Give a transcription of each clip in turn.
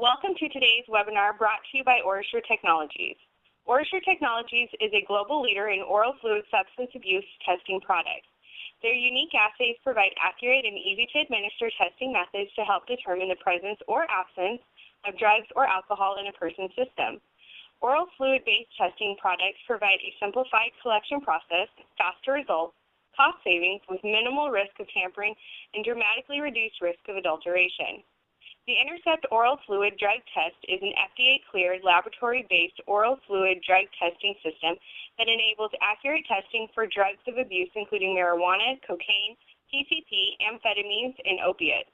Welcome to today's webinar brought to you by OraSure Technologies. OraSure Technologies is a global leader in oral fluid substance abuse testing products. Their unique assays provide accurate and easy-to-administer testing methods to help determine the presence or absence of drugs or alcohol in a person's system. Oral fluid-based testing products provide a simplified collection process, faster results, cost savings with minimal risk of tampering, and dramatically reduced risk of adulteration. The Intercept Oral Fluid Drug Test is an FDA-cleared, laboratory-based oral fluid drug testing system that enables accurate testing for drugs of abuse, including marijuana, cocaine, PCP, amphetamines, and opiates.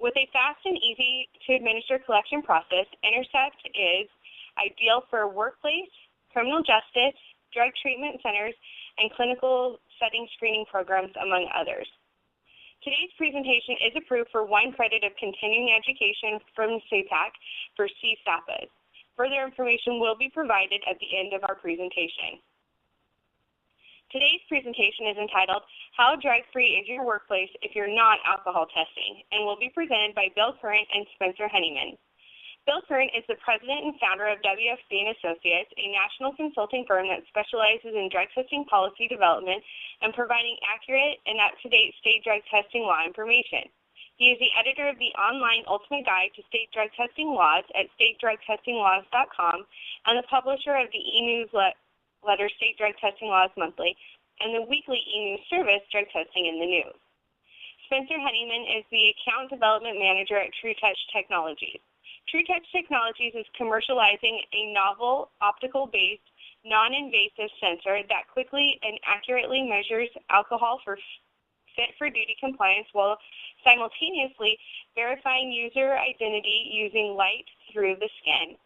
With a fast and easy-to-administer collection process, Intercept is ideal for workplace, criminal justice, drug treatment centers, and clinical setting screening programs, among others. Today's presentation is approved for 1 credit of continuing education from SAPAC for CSAPAs. Further information will be provided at the end of our presentation. Today's presentation is entitled, How Drug-Free is Your Workplace If You're Not Alcohol Testing, and will be presented by Bill Current and Spencer Honeyman. Bill Current is the president and founder of WFC & Associates, a national consulting firm that specializes in drug testing policy development and providing accurate and up-to-date state drug testing law information. He is the editor of the online Ultimate Guide to State Drug Testing Laws at statedrugtestinglaws.com and the publisher of the e-newsletter State Drug Testing Laws Monthly and the weekly e-news service Drug Testing in the News. Spencer Honeyman is the account development manager at TrueTouch Technologies. TrueTouch Technologies is commercializing a novel optical-based, non-invasive sensor that quickly and accurately measures alcohol for fit-for-duty compliance while simultaneously verifying user identity using light through the skin.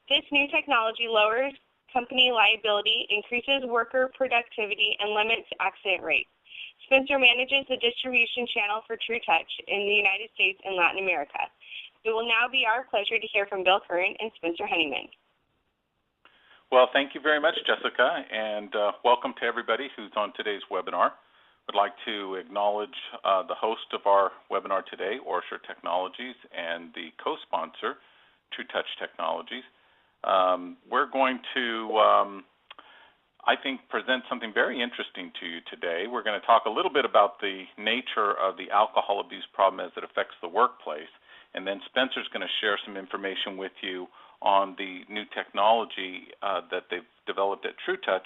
This new technology lowers company liability, increases worker productivity, and limits accident rates. Spencer manages the distribution channel for TrueTouch in the United States and Latin America. It will now be our pleasure to hear from Bill Current and Spencer Honeyman. Well, thank you very much, Jessica, and welcome to everybody who's on today's webinar. I'd like to acknowledge the host of our webinar today, OraSure Technologies, and the co-sponsor, TrueTouch Technologies. We're going to, I think, present something very interesting to you today. We're going to talk a little bit about the nature of the alcohol abuse problem as it affects the workplace. And then Spencer's going to share some information with you on the new technology that they've developed at TrueTouch.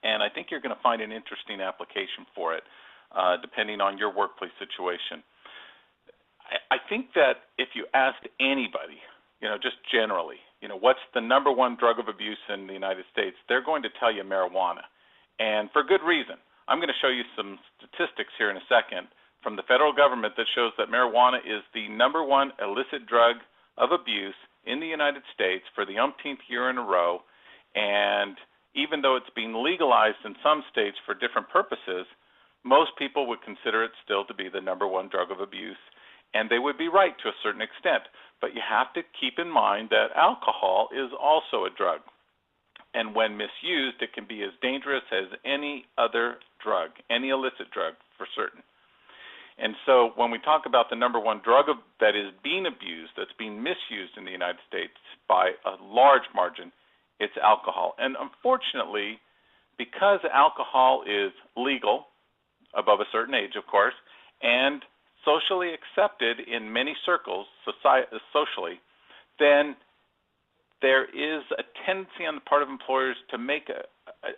And I think you're going to find an interesting application for it, depending on your workplace situation. I think that if you asked anybody, just generally, what's the #1 drug of abuse in the United States, they're going to tell you marijuana. And for good reason. I'm going to show you some statistics here in a second from the federal government that shows that marijuana is the #1 illicit drug of abuse in the United States for the umpteenth year in a row. And even though it's being legalized in some states for different purposes, most people would consider it still to be the #1 drug of abuse. And they would be right to a certain extent. But you have to keep in mind that alcohol is also a drug. And when misused, it can be as dangerous as any other drug, any illicit drug for certain. And so when we talk about the #1 drug that is being abused, that's being misused in the United States by a large margin, it's alcohol. And unfortunately, because alcohol is legal, above a certain age, of course, and socially accepted in many circles, socially, then there is a tendency on the part of employers to make,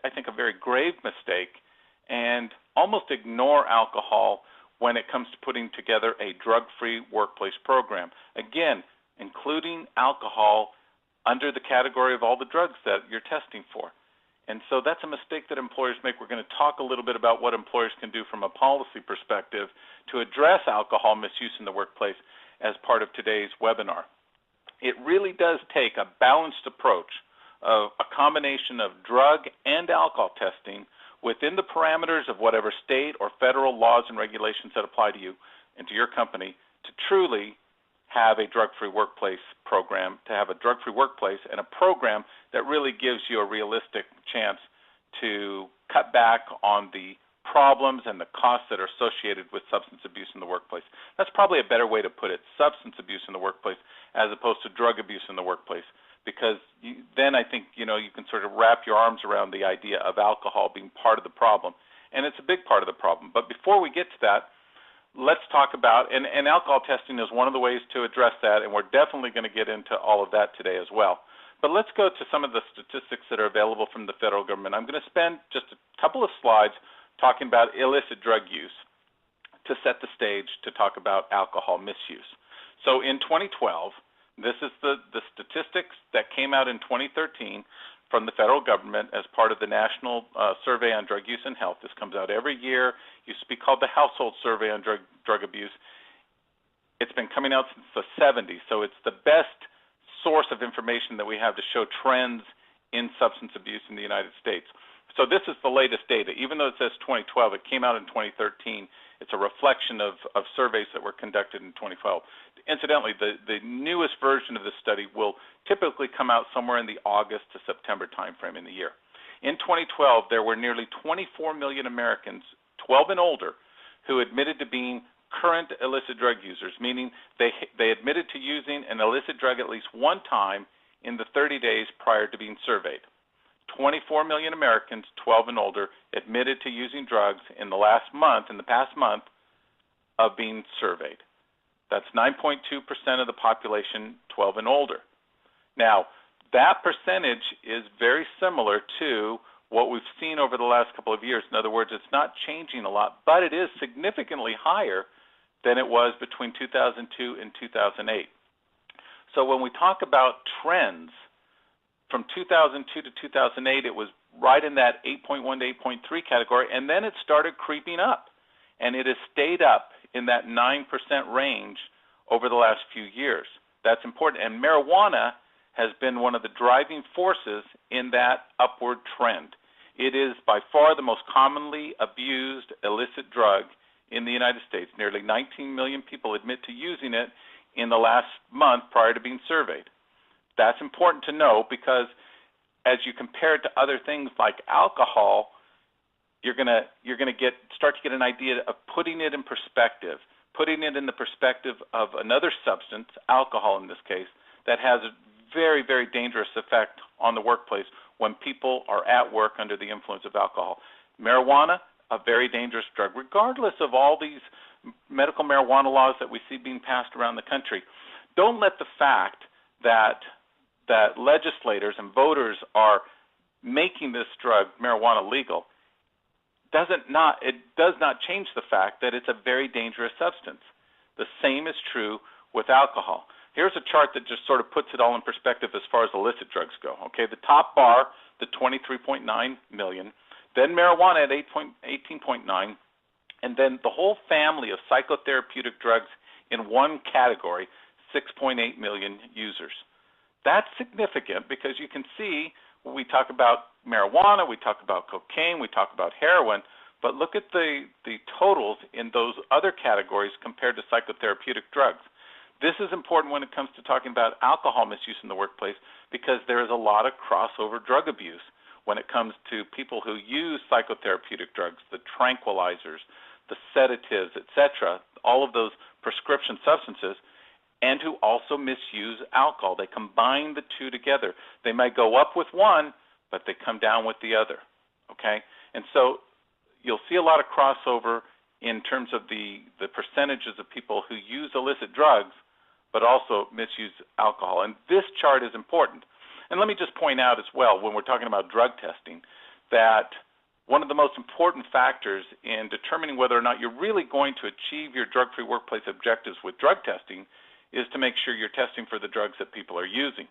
I think, a very grave mistake and almost ignore alcohol when it comes to putting together a drug-free workplace program. Again, including alcohol under the category of all the drugs that you're testing for. And so that's a mistake that employers make. We're going to talk a little bit about what employers can do from a policy perspective to address alcohol misuse in the workplace as part of today's webinar. It really does take a balanced approach of a combination of drug and alcohol testing within the parameters of whatever state or federal laws and regulations that apply to you and to your company to truly have a drug-free workplace program, to have a drug-free workplace and a program that really gives you a realistic chance to cut back on the problems and the costs that are associated with substance abuse in the workplace. That's probably a better way to put it, substance abuse in the workplace as opposed to drug abuse in the workplace, because then I think, you can sort of wrap your arms around the idea of alcohol being part of the problem, and it's a big part of the problem. But before we get to that, let's talk about, and alcohol testing is one of the ways to address that, and we're definitely going to get into all of that today as well. But let's go to some of the statistics that are available from the federal government. I'm going to spend just a couple of slides talking about illicit drug use to set the stage to talk about alcohol misuse. So in 2012, this is the statistics that came out in 2013 from the federal government as part of the National Survey on Drug Use and Health. This comes out every year. It used to be called the Household Survey on Drug Abuse. It's been coming out since the 70s, so it's the best source of information that we have to show trends in substance abuse in the United States. So this is the latest data. Even though it says 2012, it came out in 2013. It's a reflection of surveys that were conducted in 2012. Incidentally, the newest version of this study will typically come out somewhere in the August to September timeframe in the year. In 2012, there were nearly 24 million Americans, 12 and older, who admitted to being current illicit drug users, meaning they admitted to using an illicit drug at least one time in the 30 days prior to being surveyed. 24 million Americans, 12 and older, admitted to using drugs in the past month of being surveyed. That's 9.2% of the population, 12 and older. Now, that percentage is very similar to what we've seen over the last couple of years. In other words, it's not changing a lot, but it is significantly higher than it was between 2002 and 2008. So when we talk about trends, from 2002 to 2008, it was right in that 8.1 to 8.3 category, and then it started creeping up, and it has stayed up in that 9% range over the last few years. That's important, and marijuana has been one of the driving forces in that upward trend. It is by far the most commonly abused illicit drug in the United States. Nearly 19 million people admit to using it in the last month prior to being surveyed. That's important to know because as you compare it to other things like alcohol, you're going to start to get an idea of putting it in perspective, putting it in the perspective of another substance, alcohol in this case, that has a very, very dangerous effect on the workplace when people are at work under the influence of alcohol. Marijuana, a very dangerous drug, regardless of all these medical marijuana laws that we see being passed around the country. Don't let the fact that legislators and voters are making this drug, marijuana, legal, it does not change the fact that it's a very dangerous substance. The same is true with alcohol. Here's a chart that just sort of puts it all in perspective as far as illicit drugs go. Okay, the top bar, the 23.9 million, then marijuana at 18.9, and then the whole family of psychotherapeutic drugs in one category, 6.8 million users. That's significant because you can see when we talk about marijuana, we talk about cocaine, we talk about heroin, but look at the totals in those other categories compared to psychotherapeutic drugs. This is important when it comes to talking about alcohol misuse in the workplace because there is a lot of crossover drug abuse when it comes to people who use psychotherapeutic drugs, the tranquilizers, the sedatives, etc., all of those prescription substances, and who also misuse alcohol. They combine the two together. They might go up with one, but they come down with the other, okay? And so you'll see a lot of crossover in terms of the percentages of people who use illicit drugs but also misuse alcohol. And this chart is important. And let me just point out as well, when we're talking about drug testing, that one of the most important factors in determining whether or not you're really going to achieve your drug-free workplace objectives with drug testing is to make sure you're testing for the drugs that people are using.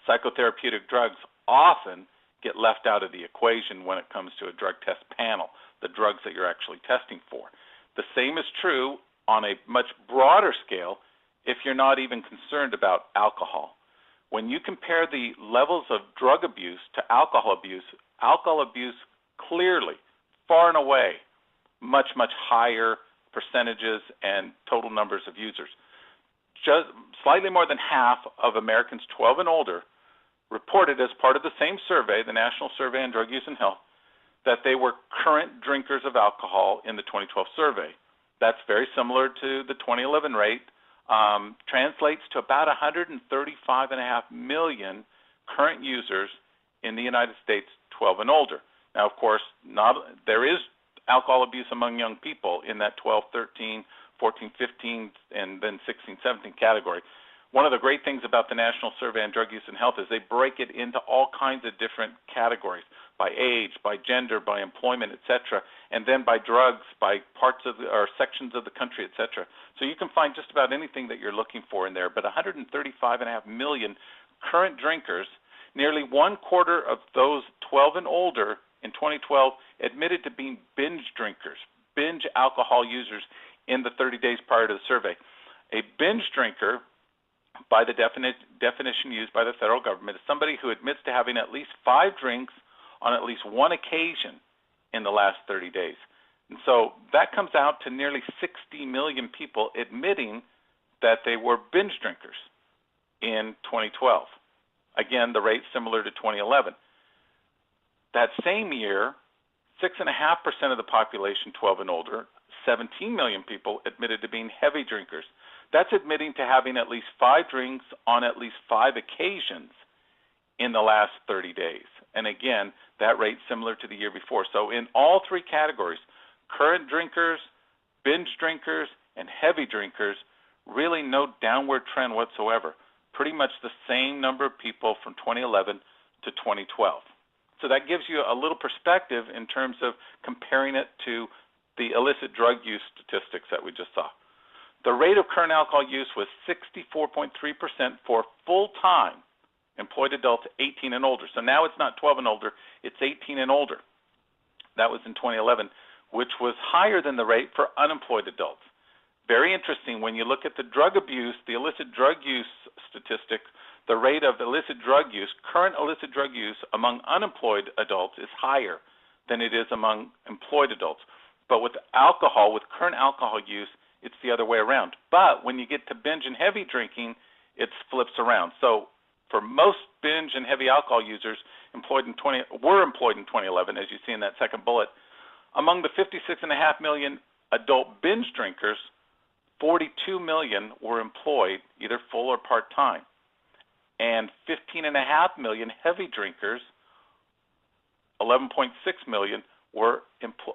Psychotherapeutic drugs often get left out of the equation when it comes to a drug test panel, the drugs that you're actually testing for. The same is true on a much broader scale if you're not even concerned about alcohol. When you compare the levels of drug abuse to alcohol abuse clearly, far and away, much, much higher percentages and total numbers of users. Just slightly more than half of Americans 12 and older reported as part of the same survey, the National Survey on Drug Use and Health, that they were current drinkers of alcohol in the 2012 survey. That's very similar to the 2011 rate, translates to about 135.5 million current users in the United States 12 and older. Now, of course, there is alcohol abuse among young people in that 12, 13, 14, 15, and then 16, 17 category. One of the great things about the National Survey on Drug Use and Health is they break it into all kinds of different categories, by age, by gender, by employment, etc., and then by drugs, by parts of or sections of the country, etc. So you can find just about anything that you're looking for in there. But 135.5 million current drinkers, nearly 1/4 of those 12 and older in 2012 admitted to being binge drinkers, binge alcohol users in the 30 days prior to the survey. A binge drinker, by the definition used by the federal government, is somebody who admits to having at least 5 drinks on at least one occasion in the last 30 days. And so that comes out to nearly 60 million people admitting that they were binge drinkers in 2012. Again, the rate similar to 2011. That same year, 6.5% of the population 12 and older, 17 million people, admitted to being heavy drinkers. That's admitting to having at least 5 drinks on at least 5 occasions in the last 30 days. And again, that rate similar to the year before. So in all 3 categories, current drinkers, binge drinkers, and heavy drinkers, really no downward trend whatsoever. Pretty much the same number of people from 2011 to 2012. So that gives you a little perspective in terms of comparing it to the illicit drug use statistics that we just saw. The rate of current alcohol use was 64.3% for full-time employed adults 18 and older. So now it's not 12 and older, it's 18 and older. That was in 2011, which was higher than the rate for unemployed adults. Very interesting, when you look at the drug abuse, the illicit drug use statistics, the rate of illicit drug use, current illicit drug use among unemployed adults is higher than it is among employed adults. But with alcohol, with current alcohol use, it's the other way around. But when you get to binge and heavy drinking, it flips around. So for most binge and heavy alcohol users were employed in 2011, as you see in that second bullet, among the 56.5 million adult binge drinkers, 42 million were employed either full or part-time. And 15.5 million heavy drinkers, 11.6 million were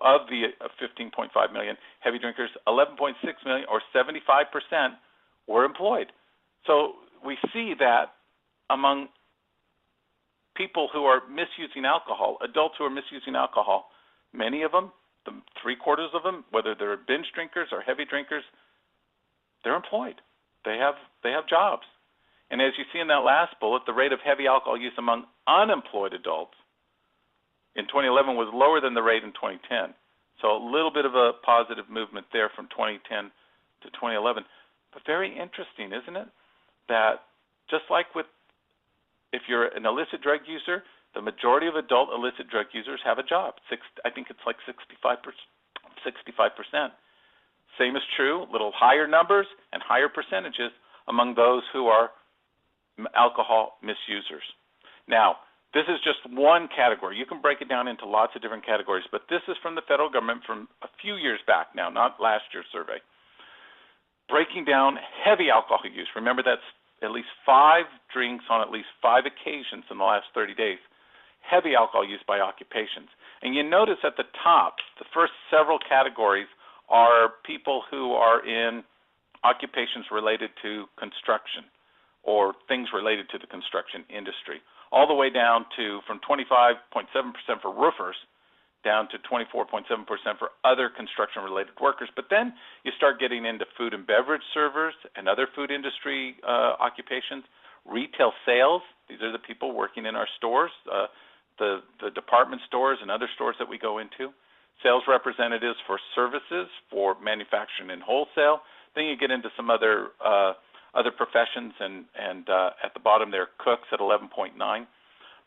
of the 15.5 million heavy drinkers, 11.6 million or 75% were employed. So we see that among people who are misusing alcohol, adults who are misusing alcohol, many of them, 3/4 of them, whether they're binge drinkers or heavy drinkers, they're employed. They have jobs. And as you see in that last bullet, the rate of heavy alcohol use among unemployed adults in 2011 was lower than the rate in 2010. So a little bit of a positive movement there from 2010 to 2011. But very interesting, isn't it? That just like with, if you're an illicit drug user, the majority of adult illicit drug users have a job. I think it's like 65%. Same is true, little higher numbers and higher percentages among those who are alcohol misusers. Now, this is just one category. You can break it down into lots of different categories, but this is from the federal government from a few years back now, not last year's survey. Breaking down heavy alcohol use. Remember, that's at least 5 drinks on at least 5 occasions in the last 30 days. Heavy alcohol use by occupations. And you notice at the top, the first several categories are people who are in occupations related to construction or things related to the construction industry, all the way down to from 25.7% for roofers down to 24.7% for other construction-related workers. But then you start getting into food and beverage servers and other food industry occupations, retail sales. These are the people working in our stores, the department stores and other stores that we go into. Sales representatives for services, for manufacturing and wholesale. Then you get into some other professions, and at the bottom there, cooks at 11.9.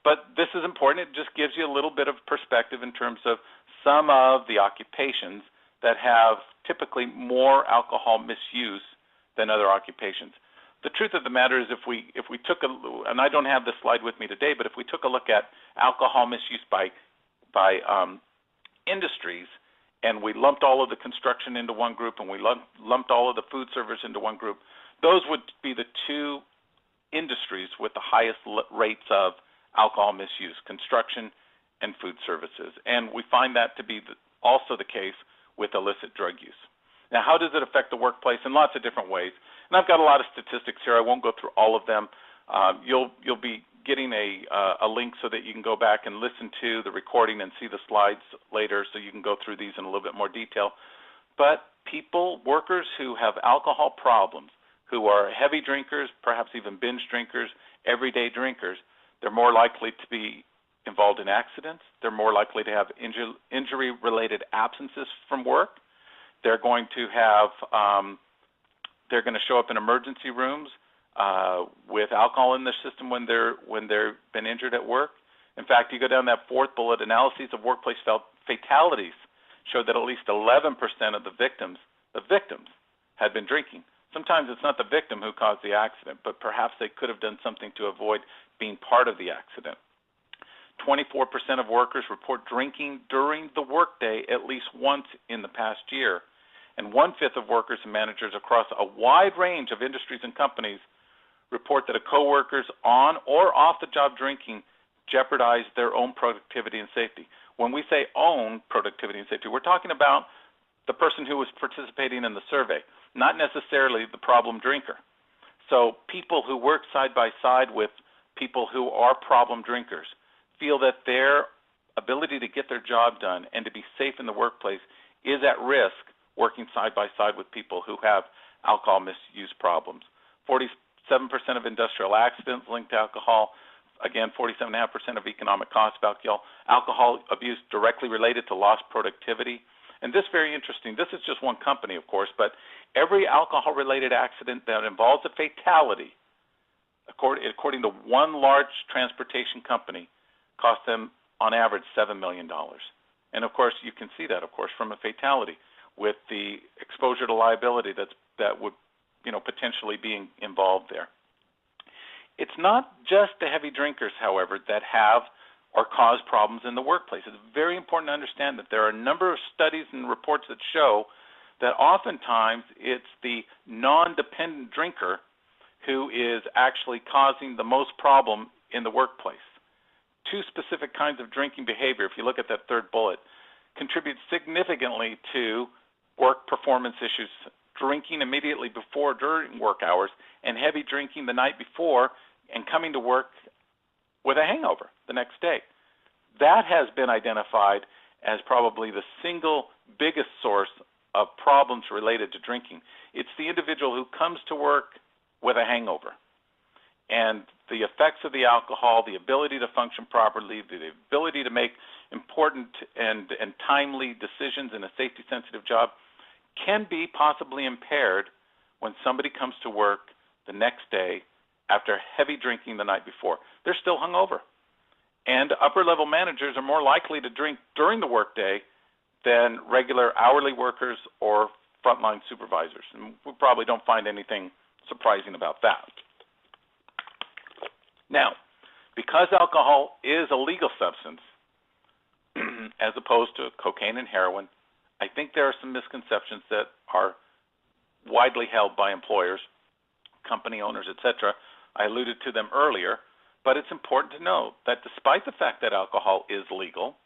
But this is important. It just gives you a little bit of perspective in terms of some of the occupations that have typically more alcohol misuse than other occupations. The truth of the matter is, if we took and I don't have this slide with me today, but if we took a look at alcohol misuse by industries, and we lumped all of the construction into one group, and we lumped all of the food service into one group, those would be the two industries with the highest rates of alcohol misuse, construction and food services. And we find that to be also the case with illicit drug use. Now, how does it affect the workplace? In lots of different ways. And I've got a lot of statistics here. I won't go through all of them. You'll be getting a link so that you can go back and listen to the recording and see the slides later, so you can go through these in a little bit more detail. But workers who have alcohol problems, who are heavy drinkers, perhaps even binge drinkers, everyday drinkers, they're more likely to be involved in accidents. They're more likely to have injury-related absences from work. They're going to have, they're going to show up in emergency rooms with alcohol in their system when they've been injured at work. In fact, you go down that fourth bullet, analyses of workplace fatalities showed that at least 11% of the victims had been drinking. Sometimes it's not the victim who caused the accident, but perhaps they could have done something to avoid being part of the accident. 24% of workers report drinking during the workday at least once in the past year. And 1/5 of workers and managers across a wide range of industries and companies report that a coworker's on or off the job drinking jeopardized their own productivity and safety. When we say own productivity and safety, we're talking about the person who was participating in the survey, not necessarily the problem drinker. So people who work side by side with people who are problem drinkers feel that their ability to get their job done and to be safe in the workplace is at risk working side by side with people who have alcohol misuse problems. 47% of industrial accidents linked to alcohol. Again, 47.5% of economic costs of alcohol abuse directly related to lost productivity. And this is very interesting. This is just one company, of course, but every alcohol-related accident that involves a fatality, according to one large transportation company, cost them on average $7 million. And of course, you can see that, of course, from a fatality with the exposure to liability that would, potentially be involved there. It's not just the heavy drinkers, however, that have or cause problems in the workplace. It's very important to understand that there are a number of studies and reports that show that oftentimes it's the non-dependent drinker who is actually causing the most problem in the workplace. Two specific kinds of drinking behavior, if you look at that third bullet, contribute significantly to work performance issues: drinking immediately before, during work hours, and heavy drinking the night before and coming to work with a hangover the next day. That has been identified as probably the single biggest source of problems related to drinking. It's the individual who comes to work with a hangover. And the effects of the alcohol, the ability to function properly, the ability to make important and timely decisions in a safety-sensitive job can be possibly impaired when somebody comes to work the next day after heavy drinking the night before. They're still hungover. And upper-level managers are more likely to drink during the workday than regular hourly workers or frontline supervisors. And we probably don't find anything surprising about that. Now, because alcohol is a legal substance, as opposed to cocaine and heroin, I think there are some misconceptions that are widely held by employers, company owners, etc. I alluded to them earlier, but it's important to know that despite the fact that alcohol is legal,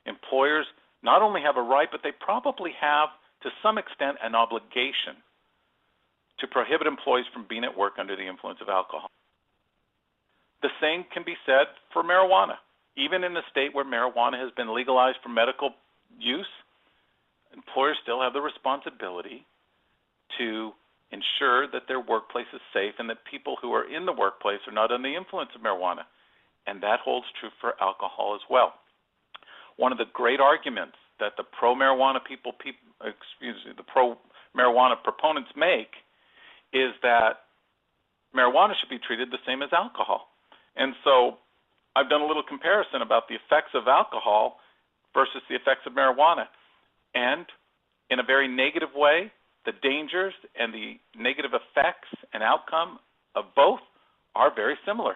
employers not only have a right, but they probably have, to some extent, an obligation to prohibit employees from being at work under the influence of alcohol. The same can be said for marijuana. Even in a state where marijuana has been legalized for medical use, employers still have the responsibility to ensure that their workplace is safe and that people who are in the workplace are not under the influence of marijuana. And that holds true for alcohol as well. One of the great arguments that the pro-marijuana the pro-marijuana proponents make is that marijuana should be treated the same as alcohol. And so I've done a little comparison about the effects of alcohol versus the effects of marijuana. And in a very negative way, the dangers and the negative effects and outcome of both are very similar.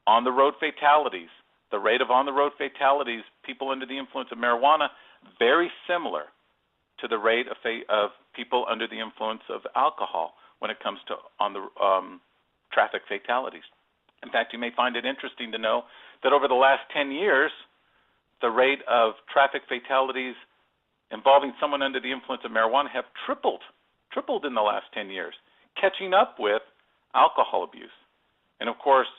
On-the-road fatalities, the rate of on-the-road fatalities, people under the influence of marijuana, very similar to the rate of people under the influence of alcohol when it comes to on the traffic fatalities. In fact, you may find it interesting to know that over the last 10 years, the rate of traffic fatalities involving someone under the influence of marijuana have tripled in the last 10 years, catching up with alcohol abuse. And of course,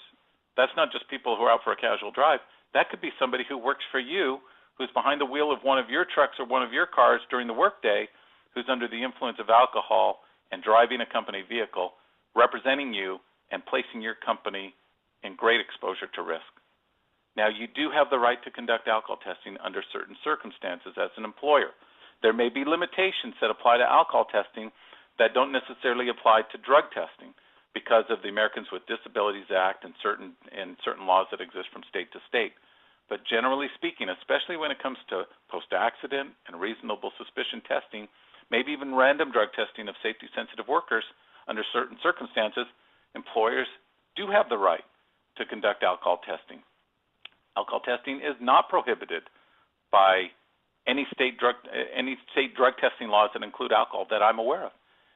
that's not just people who are out for a casual drive. That could be somebody who works for you, who's behind the wheel of one of your trucks or one of your cars during the workday, who's under the influence of alcohol and driving a company vehicle, representing you and placing your company in great exposure to risk. Now, you do have the right to conduct alcohol testing under certain circumstances as an employer. There may be limitations that apply to alcohol testing that don't necessarily apply to drug testing because of the Americans with Disabilities Act and certain laws that exist from state to state. But generally speaking, especially when it comes to post-accident and reasonable suspicion testing, maybe even random drug testing of safety-sensitive workers under certain circumstances, employers do have the right to conduct alcohol testing. Alcohol testing is not prohibited by any state drug testing laws that include alcohol that I'm aware of.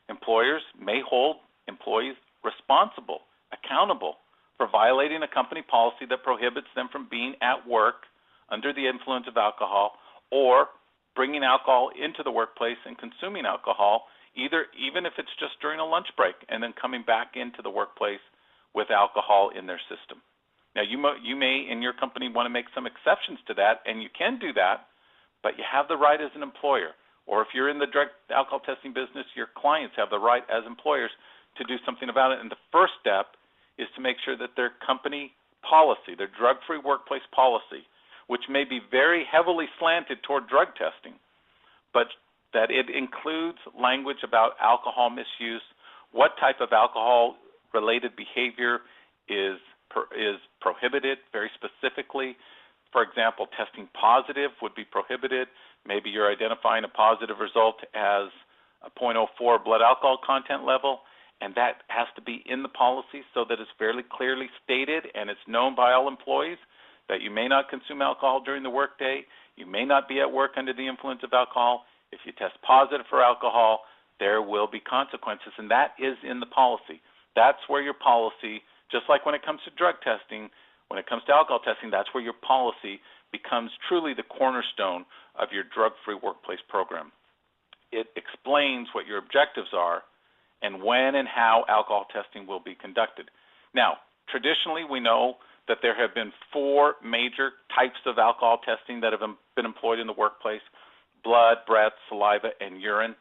Employers may hold employees responsible, accountable for violating a company policy that prohibits them from being at work under the influence of alcohol or bringing alcohol into the workplace and consuming alcohol, even if it's just during a lunch break and then coming back into the workplace with alcohol in their system. Now, you may in your company want to make some exceptions to that, and you can do that, but you have the right as an employer. Or if you're in the direct alcohol testing business, your clients have the right as employers to do something about it. And the first step is to make sure that their company policy, their drug-free workplace policy, which may be very heavily slanted toward drug testing, but that it includes language about alcohol misuse, what type of alcohol-related behavior is prohibited very specifically. For example, testing positive would be prohibited. Maybe you're identifying a positive result as a 0.04 blood alcohol content level, and that has to be in the policy so that it's fairly clearly stated and it's known by all employees that you may not consume alcohol during the workday, you may not be at work under the influence of alcohol. If you test positive for alcohol, there will be consequences, and that is in the policy. That's where your policy, just like when it comes to drug testing, when it comes to alcohol testing, that's where your policy becomes truly the cornerstone of your drug-free workplace program. It explains what your objectives are and when and how alcohol testing will be conducted. Now, traditionally, we know that there have been 4 major types of alcohol testing that have been employed in the workplace: blood, breath, saliva, and urine.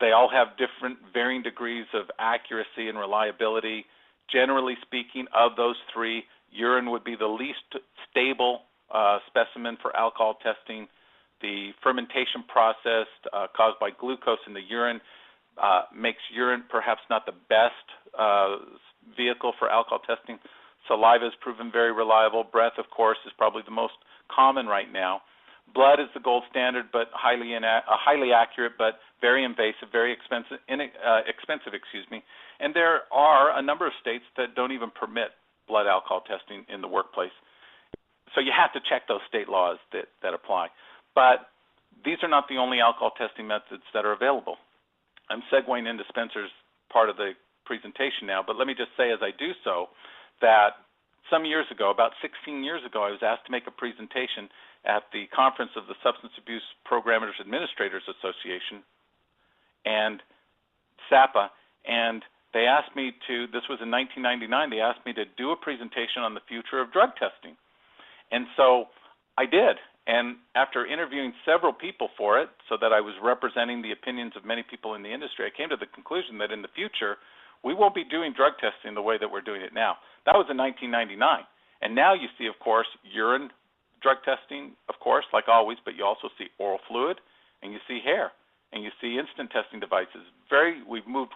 They all have different varying degrees of accuracy and reliability. Generally speaking, of those 3, urine would be the least stable specimen for alcohol testing. The fermentation process caused by glucose in the urine makes urine perhaps not the best vehicle for alcohol testing. Saliva is proven very reliable. Breath, of course, is probably the most common right now. Blood is the gold standard, but highly accurate, but very invasive, very expensive. And there are a number of states that don't even permit blood alcohol testing in the workplace. So you have to check those state laws that apply. But these are not the only alcohol testing methods that are available. I'm segueing into Spencer's part of the presentation now, but let me just say as I do so that some years ago, about 16 years ago, I was asked to make a presentation at the conference of the Substance Abuse Programmers Administrators Association and SAPA, and they asked me to, this was in 1999, they asked me to do a presentation on the future of drug testing. And so I did, and after interviewing several people for it so that I was representing the opinions of many people in the industry, I came to the conclusion that in the future, we won't be doing drug testing the way that we're doing it now. That was in 1999. And now you see, of course, urine drug testing, of course, like always, but you also see oral fluid, and you see hair, and you see instant testing devices. We've moved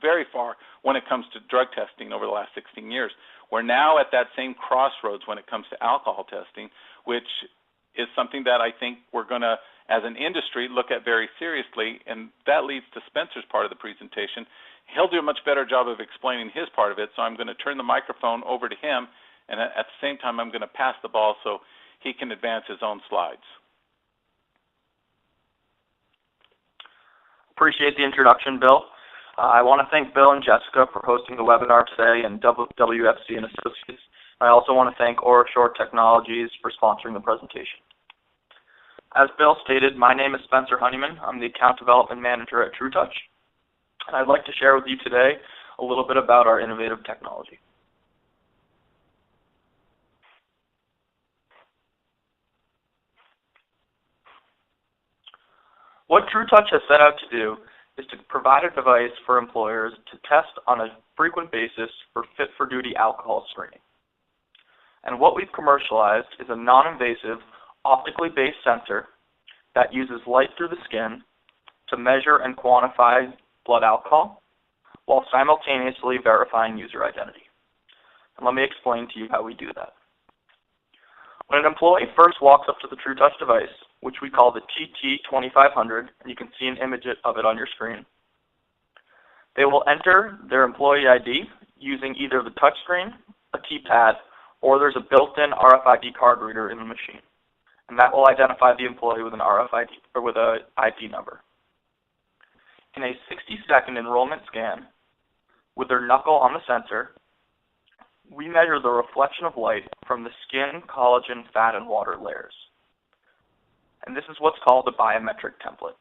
very far when it comes to drug testing over the last 16 years. We're now at that same crossroads when it comes to alcohol testing, which is something that I think we're going to, as an industry, look at very seriously, and that leads to Spencer's part of the presentation. He'll do a much better job of explaining his part of it, so I'm going to turn the microphone over to him, and at the same time I'm going to pass the ball so he can advance his own slides. Appreciate the introduction, Bill. I want to thank Bill and Jessica for hosting the webinar today and WFC and Associates. I also want to thank OraSure Technologies for sponsoring the presentation. As Bill stated, my name is Spencer Honeyman. I'm the Account Development Manager at TrueTouch, and I'd like to share with you today a little bit about our innovative technology. What TrueTouch has set out to do is to provide a device for employers to test on a frequent basis for fit-for-duty alcohol screening. And what we've commercialized is a non-invasive, optically based sensor that uses light through the skin to measure and quantify blood alcohol while simultaneously verifying user identity. And let me explain to you how we do that. When an employee first walks up to the TrueTouch device, which we call the TT2500, and you can see an image of it on your screen, they will enter their employee ID using either the touchscreen, a keypad, or there's a built-in RFID card reader in the machine, and that will identify the employee with an RFID or with an ID number. In a 60-second enrollment scan, with their knuckle on the sensor, we measure the reflection of light from the skin, collagen, fat, and water layers. And this is what's called a biometric template.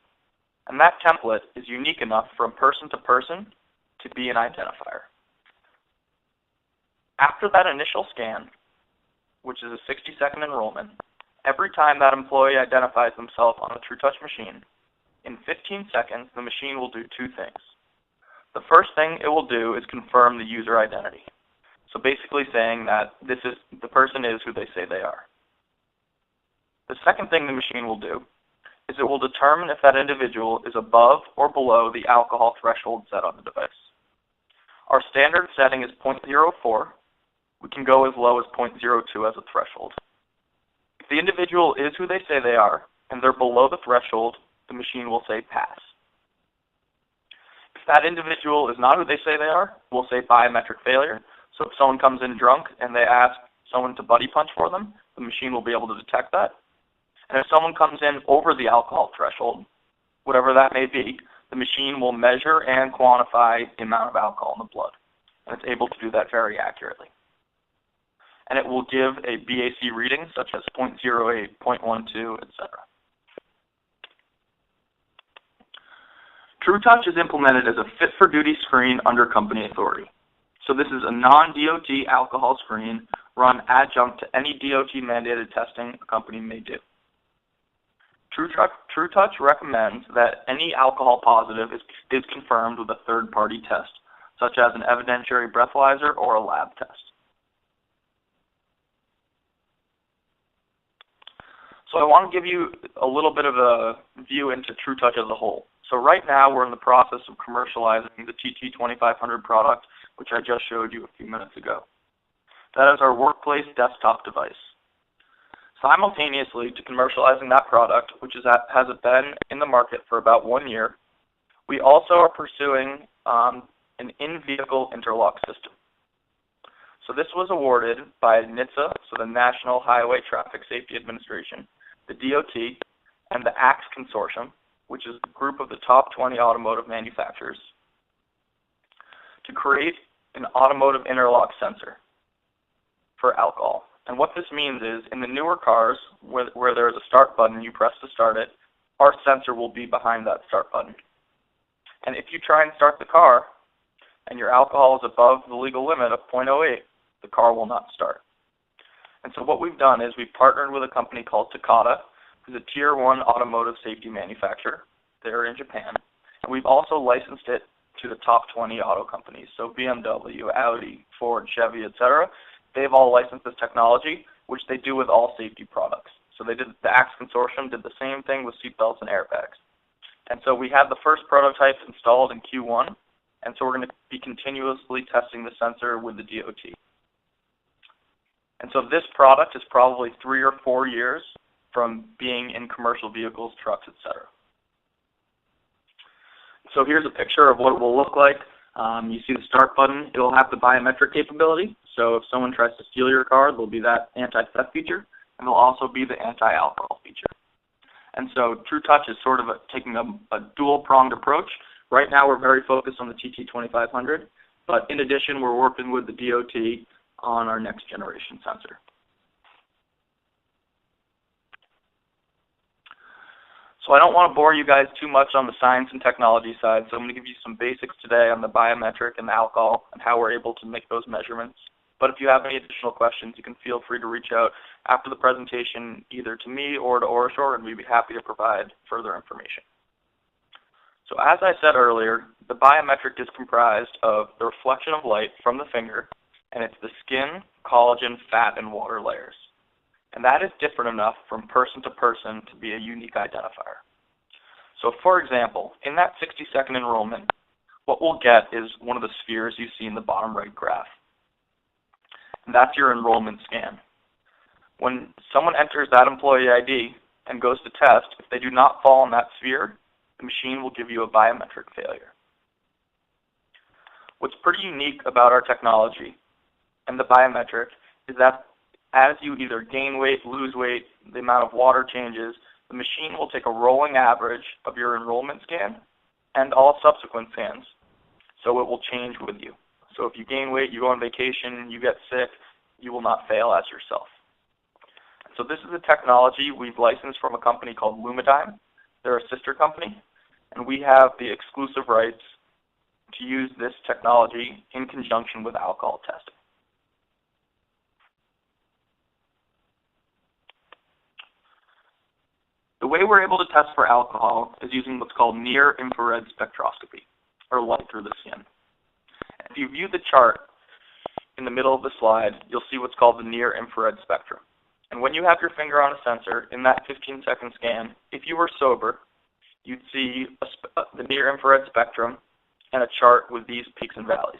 And that template is unique enough from person to person to be an identifier. After that initial scan, which is a 60-second enrollment, every time that employee identifies themselves on the TrueTouch machine, in 15 seconds, the machine will do two things. The first thing it will do is confirm the user identity. So basically saying that the person is who they say they are. The second thing the machine will do is it will determine if that individual is above or below the alcohol threshold set on the device. Our standard setting is 0.04. We can go as low as 0.02 as a threshold. If the individual is who they say they are, and they're below the threshold, the machine will say pass. If that individual is not who they say they are, we'll say biometric failure. So if someone comes in drunk and they ask someone to buddy punch for them, the machine will be able to detect that. And if someone comes in over the alcohol threshold, whatever that may be, the machine will measure and quantify the amount of alcohol in the blood. And it's able to do that very accurately. And it will give a BAC reading such as 0.08, 0.12, etc. TrueTouch is implemented as a fit-for-duty screen under company authority. So this is a non-DOT alcohol screen run adjunct to any DOT-mandated testing a company may do. TrueTouch recommends that any alcohol positive is confirmed with a third-party test, such as an evidentiary breathalyzer or a lab test. So I want to give you a little bit of a view into TrueTouch as a whole. So right now we're in the process of commercializing the TT2500 product, which I just showed you a few minutes ago. That is our workplace desktop device. Simultaneously to commercializing that product, which has been in the market for about 1 year, we also are pursuing an in-vehicle interlock system. So this was awarded by NHTSA, so the National Highway Traffic Safety Administration, the DOT, and the ACTS Consortium, which is the group of the top 20 automotive manufacturers, to create an automotive interlock sensor for alcohol. And what this means is, in the newer cars, where there is a start button, you press to start it, our sensor will be behind that start button. And if you try and start the car, and your alcohol is above the legal limit of 0.08, the car will not start. And so what we've done is we've partnered with a company called Takata, who's a Tier 1 automotive safety manufacturer. They're in Japan. And we've also licensed it to the top 20 auto companies. So BMW, Audi, Ford, Chevy, etc. They've all licensed this technology, which they do with all safety products. So the ACTS Consortium did the same thing with seatbelts and airbags. And so we had the first prototypes installed in Q1, and so we're going to be continuously testing the sensor with the DOT. And so this product is probably 3 or 4 years from being in commercial vehicles, trucks, etc. So here's a picture of what it will look like. You see the start button. It will have the biometric capability. So if someone tries to steal your car, there'll be that anti-theft feature, and there'll also be the anti-alcohol feature. And so TrueTouch is sort of taking a dual-pronged approach. Right now we're very focused on the TT2500, but in addition we're working with the DOT on our next generation sensor. So I don't want to bore you guys too much on the science and technology side, so I'm going to give you some basics today on the biometric and the alcohol and how we're able to make those measurements. But if you have any additional questions, you can feel free to reach out after the presentation either to me or to OraSure, and we'd be happy to provide further information. So as I said earlier, the biometric is comprised of the reflection of light from the finger, and it's the skin, collagen, fat, and water layers. And that is different enough from person to person to be a unique identifier. So for example, in that 60-second enrollment, what we'll get is one of the spheres you see in the bottom right graph. And that's your enrollment scan. When someone enters that employee ID and goes to test, if they do not fall in that sphere, the machine will give you a biometric failure. What's pretty unique about our technology and the biometric is that as you either gain weight, lose weight, the amount of water changes, the machine will take a rolling average of your enrollment scan and all subsequent scans. So it will change with you. So if you gain weight, you go on vacation, you get sick, you will not fail as yourself. So this is a technology we've licensed from a company called Lumidigm. They're a sister company, and we have the exclusive rights to use this technology in conjunction with alcohol testing. The way we're able to test for alcohol is using what's called near-infrared spectroscopy, or light through the skin. If you view the chart in the middle of the slide, you'll see what's called the near-infrared spectrum. And when you have your finger on a sensor, in that 15-second scan, if you were sober, you'd see the near-infrared spectrum and a chart with these peaks and valleys.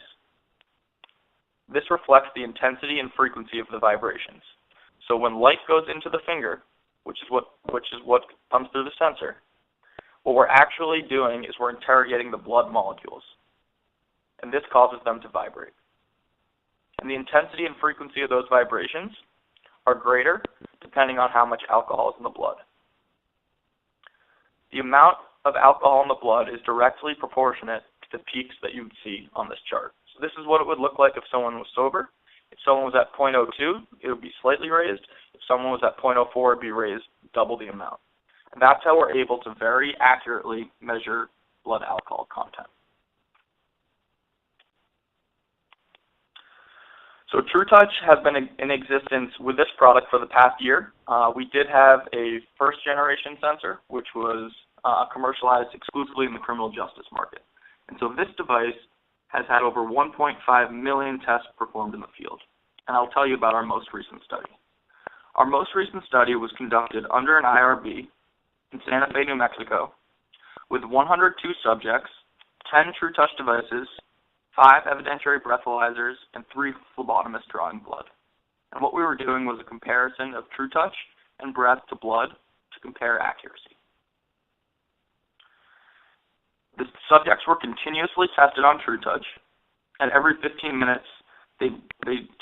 This reflects the intensity and frequency of the vibrations. So when light goes into the finger, which is what comes through the sensor, what we're actually doing is we're interrogating the blood molecules, and this causes them to vibrate. And the intensity and frequency of those vibrations are greater depending on how much alcohol is in the blood. The amount of alcohol in the blood is directly proportionate to the peaks that you would see on this chart. So this is what it would look like if someone was sober. If someone was at 0.02, it would be slightly raised. If someone was at 0.04, it would be raised double the amount. And that's how we're able to very accurately measure blood alcohol content. So TrueTouch has been in existence with this product for the past year. We did have a first-generation sensor, which was commercialized exclusively in the criminal justice market. And so this device has had over 1.5 million tests performed in the field. And I'll tell you about our most recent study. Our most recent study was conducted under an IRB in Santa Fe, New Mexico, with 102 subjects, 10 TrueTouch devices, 5 evidentiary breathalyzers, and 3 phlebotomists drawing blood. And what we were doing was a comparison of TrueTouch and breath to blood to compare accuracy. The subjects were continuously tested on TrueTouch, and every 15 minutes they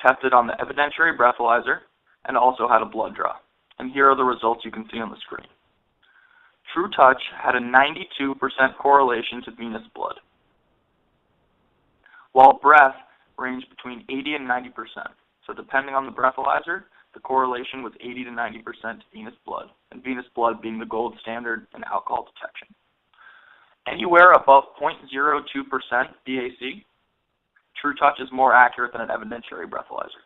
tested on the evidentiary breathalyzer and also had a blood draw. And here are the results you can see on the screen. TrueTouch had a 92% correlation to venous blood, while breath ranged between 80 and 90%. So depending on the breathalyzer, the correlation was 80 to 90% to venous blood, and venous blood being the gold standard in alcohol detection. Anywhere above 0.02% BAC, TrueTouch is more accurate than an evidentiary breathalyzer.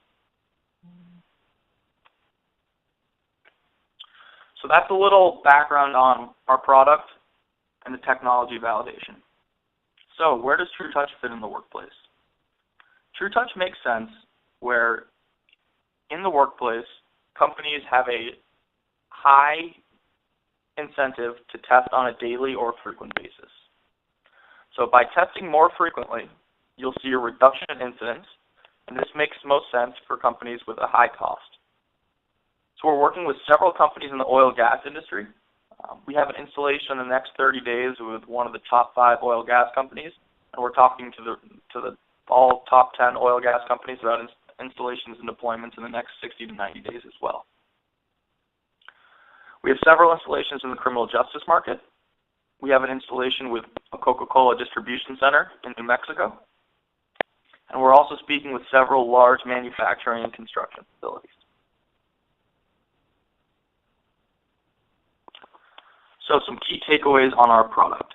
So that's a little background on our product and the technology validation. So where does TrueTouch fit in the workplace? TrueTouch makes sense where in the workplace, companies have a high incentive to test on a daily or frequent basis. So by testing more frequently, you'll see a reduction in incidents, and this makes most sense for companies with a high cost. So we're working with several companies in the oil and gas industry. We have an installation in the next 30 days with one of the top 5 oil and gas companies, and we're talking to the all top 10 oil and gas companies about installations and deployments in the next 60 to 90 days as well. We have several installations in the criminal justice market. We have an installation with a Coca-Cola distribution center in New Mexico. And we're also speaking with several large manufacturing and construction facilities. So some key takeaways on our product.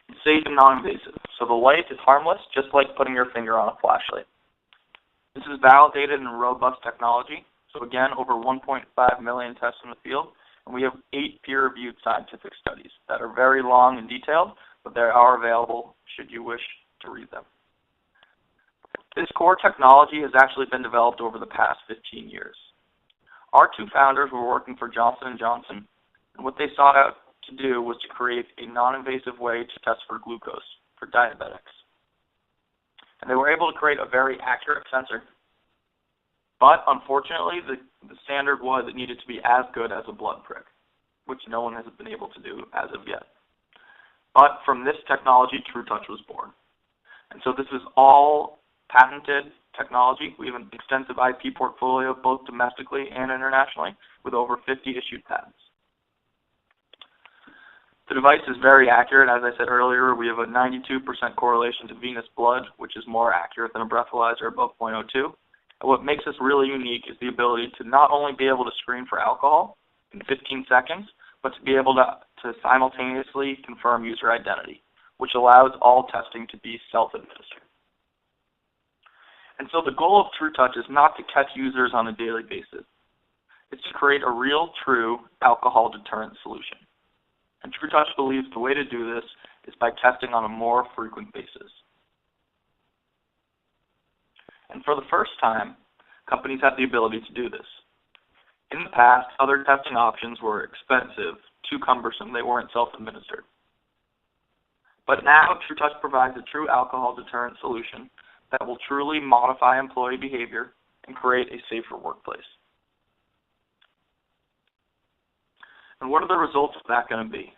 It's safe and non-invasive. So the light is harmless, just like putting your finger on a flashlight. This is validated and robust technology. So again, over 1.5 million tests in the field. And we have 8 peer-reviewed scientific studies that are very long and detailed, but they are available should you wish to read them. This core technology has actually been developed over the past 15 years. Our 2 founders were working for Johnson & Johnson, and what they sought out to do was to create a non-invasive way to test for glucose for diabetics. And they were able to create a very accurate sensor. But unfortunately, the standard was it needed to be as good as a blood prick, which no one has been able to do as of yet. But from this technology, TrueTouch was born. And so this is all patented technology. We have an extensive IP portfolio both domestically and internationally with over 50 issued patents. The device is very accurate. As I said earlier, we have a 92% correlation to venous blood, which is more accurate than a breathalyzer above 0.02. And what makes us really unique is the ability to not only be able to screen for alcohol in 15 seconds, but to be able to simultaneously confirm user identity, which allows all testing to be self-administered. And so the goal of TrueTouch is not to catch users on a daily basis. It's to create a real, true alcohol deterrent solution. And TrueTouch believes the way to do this is by testing on a more frequent basis. And for the first time, companies have the ability to do this. In the past, other testing options were expensive, too cumbersome, they weren't self-administered. But now, TrueTouch provides a true alcohol deterrent solution that will truly modify employee behavior and create a safer workplace. And what are the results of that going to be?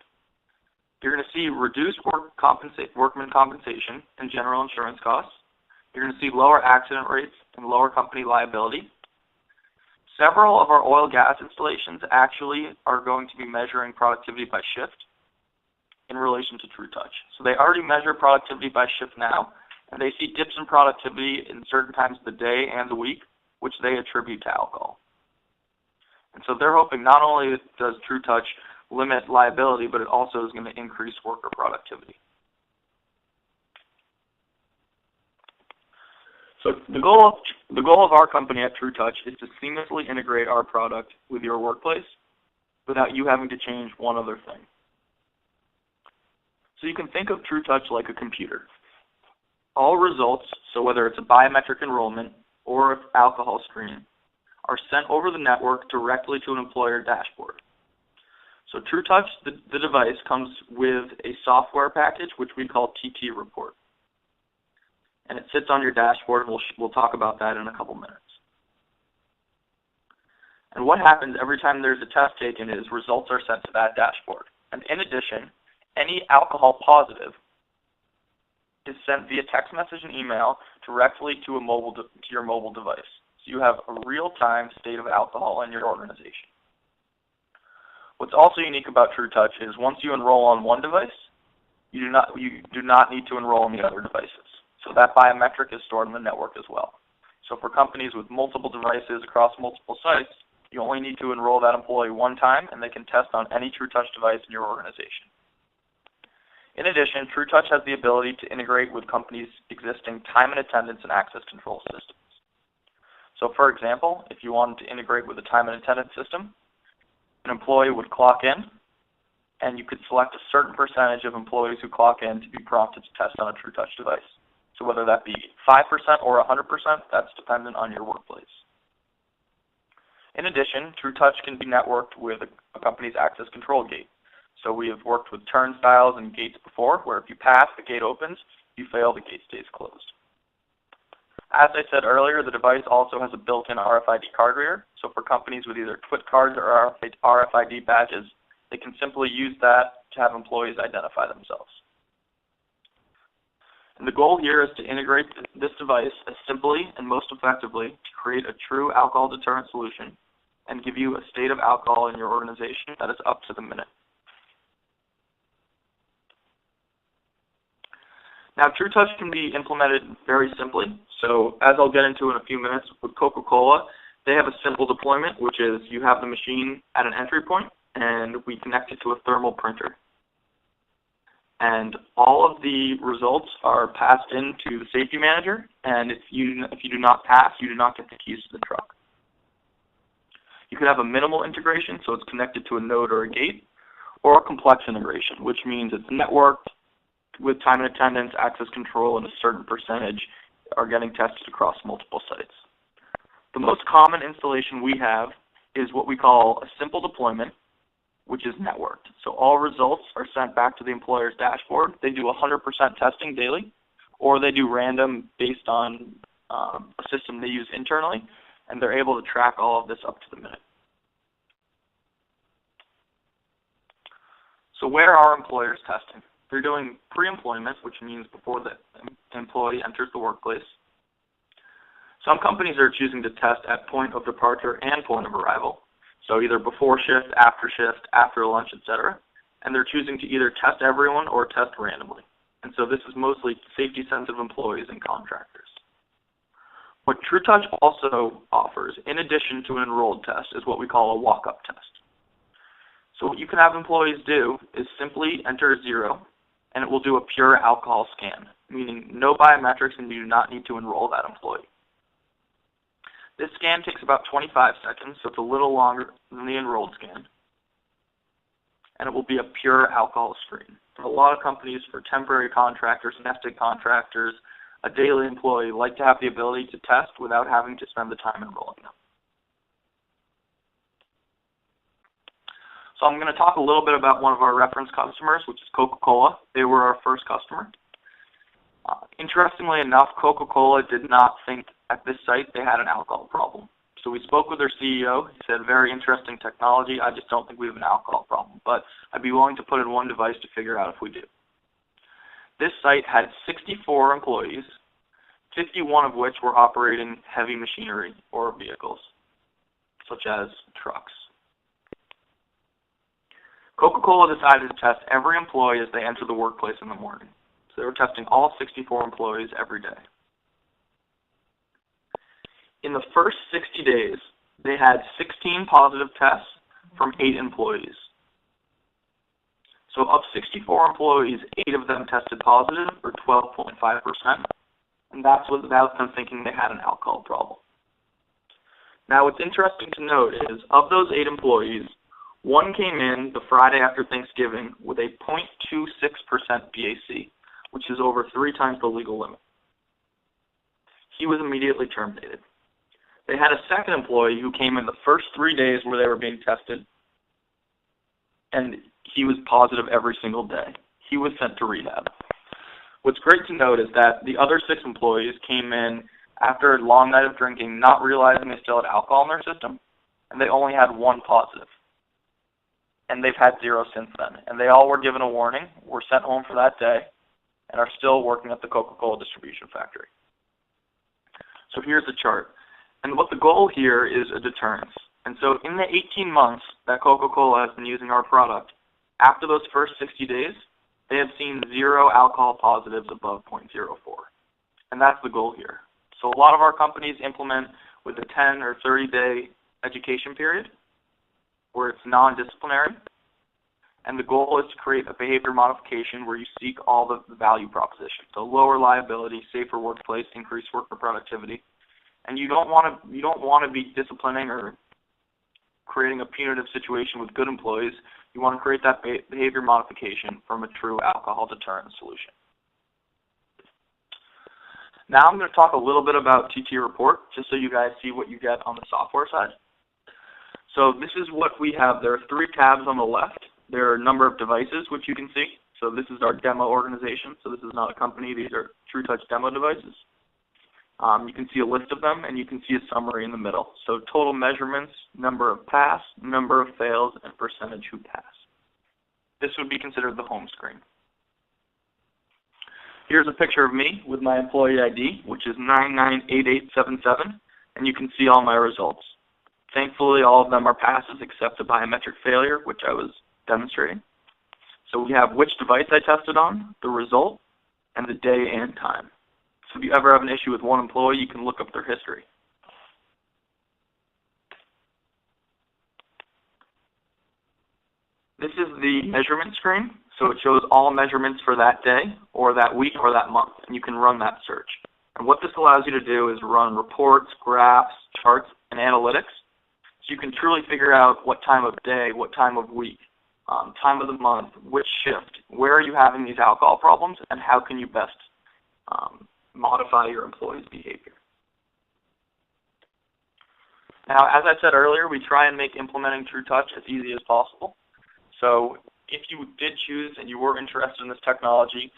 You're going to see reduced workman compensation and general insurance costs. You're going to see lower accident rates and lower company liability. Several of our oil gas installations actually are going to be measuring productivity by shift in relation to TrueTouch. So they already measure productivity by shift now, and they see dips in productivity in certain times of the day and the week, which they attribute to alcohol. And so they're hoping not only does TrueTouch limit liability, but it also is going to increase worker productivity. So the goal of our company at TrueTouch is to seamlessly integrate our product with your workplace without you having to change one other thing. So you can think of TrueTouch like a computer. All results, so whether it's a biometric enrollment or alcohol screening, are sent over the network directly to an employer dashboard. So TrueTouch, the device, comes with a software package, which we call TT Report. And it sits on your dashboard, and we'll talk about that in a couple minutes. And what happens every time there's a test taken is results are sent to that dashboard. And in addition, any alcohol positive is sent via text message and email directly to your mobile device. So you have a real-time state of alcohol in your organization. What's also unique about TrueTouch is once you enroll on one device, you do not need to enroll on the other devices. So that biometric is stored in the network as well. So for companies with multiple devices across multiple sites, you only need to enroll that employee one time, and they can test on any TrueTouch device in your organization. In addition, TrueTouch has the ability to integrate with companies' existing time and attendance and access control systems. So for example, if you wanted to integrate with a time and attendance system, an employee would clock in, and you could select a certain percentage of employees who clock in to be prompted to test on a TrueTouch device. So whether that be 5% or 100%, that's dependent on your workplace. In addition, TrueTouch can be networked with a company's access control gate. So we have worked with turnstiles and gates before, where if you pass, the gate opens. If you fail, the gate stays closed. As I said earlier, the device also has a built-in RFID card reader. So for companies with either TWIT cards or RFID badges, they can simply use that to have employees identify themselves. And the goal here is to integrate this device as simply and most effectively to create a true alcohol deterrent solution and give you a state of alcohol in your organization that is up to the minute. Now, TrueTouch can be implemented very simply. So as I'll get into in a few minutes with Coca-Cola, they have a simple deployment, which is you have the machine at an entry point, and we connect it to a thermal printer. And all of the results are passed into the safety manager, and if you do not pass, you do not get the keys to the truck. You could have a minimal integration, so it's connected to a node or a gate, or a complex integration, which means it's networked with time and attendance, access control, and a certain percentage are getting tested across multiple sites. The most common installation we have is what we call a simple deployment, which is networked. So all results are sent back to the employer's dashboard. They do 100% testing daily, or they do random based on a system they use internally, and they're able to track all of this up to the minute. So where are employers testing? They're doing pre-employment, which means before the employee enters the workplace. Some companies are choosing to test at point of departure and point of arrival. So either before shift, after lunch, etc. And they're choosing to either test everyone or test randomly. And so this is mostly safety-sensitive employees and contractors. What TrueTouch also offers, in addition to an enrolled test, is what we call a walk-up test. So what you can have employees do is simply enter 0, and it will do a pure alcohol scan, meaning no biometrics, and you do not need to enroll that employee. This scan takes about 25 seconds, so it's a little longer than the enrolled scan. And it will be a pure alcohol screen. For a lot of companies, for temporary contractors, nested contractors, a daily employee like to have the ability to test without having to spend the time enrolling them. So I'm going to talk a little bit about one of our reference customers, which is Coca-Cola. They were our first customer. Interestingly enough, Coca-Cola did not think at this site they had an alcohol problem. So we spoke with their CEO. He said, very interesting technology. I just don't think we have an alcohol problem, but I'd be willing to put in one device to figure out if we do. This site had 64 employees, 51 of which were operating heavy machinery or vehicles, such as trucks. Coca-Cola decided to test every employee as they enter the workplace in the morning. So they were testing all 64 employees every day. In the first 60 days, they had 16 positive tests from 8 employees. So of 64 employees, 8 of them tested positive, or 12.5%, and that's without them thinking they had an alcohol problem. Now what's interesting to note is, of those 8 employees, 1 came in the Friday after Thanksgiving with a 0.26% BAC, which is over 3 times the legal limit. He was immediately terminated. They had a second employee who came in the first 3 days where they were being tested, and he was positive every single day. He was sent to rehab. What's great to note is that the other 6 employees came in after a long night of drinking, not realizing they still had alcohol in their system, and they only had 1 positive. And they've had 0 since then. And they all were given a warning, were sent home for that day, and are still working at the Coca-Cola distribution factory. So here's the chart. And what the goal here is a deterrence. And so in the 18 months that Coca-Cola has been using our product, after those first 60 days, they have seen 0 alcohol positives above 0.04. And that's the goal here. So a lot of our companies implement with a 10 or 30-day education period where it's non-disciplinary. And the goal is to create a behavior modification where you seek all the value propositions. So lower liability, safer workplace, increased worker productivity. And you don't want to be disciplining or creating a punitive situation with good employees. You want to create that behavior modification from a true alcohol deterrent solution. Now I'm going to talk a little bit about TT Report, just so you guys see what you get on the software side. So this is what we have. There are 3 tabs on the left. There are a number of devices, which you can see. So this is our demo organization. So this is not a company. These are TrueTouch demo devices. You can see a list of them, and you can see a summary in the middle. So total measurements, number of pass, number of fails, and percentage who pass. This would be considered the home screen. Here's a picture of me with my employee ID, which is 998877, and you can see all my results. Thankfully, all of them are passes except a biometric failure, which I was demonstrating. So we have which device I tested on, the result, and the day and time. So if you ever have an issue with one employee, you can look up their history. This is the measurement screen, so it shows all measurements for that day, or that week, or that month, and you can run that search. And what this allows you to do is run reports, graphs, charts, and analytics, so you can truly figure out what time of day, what time of week, time of the month, which shift, where are you having these alcohol problems, and how can you best modify your employees' behavior. Now, as I said earlier, we try and make implementing TrueTouch as easy as possible. So if you did choose and you were interested in this technology,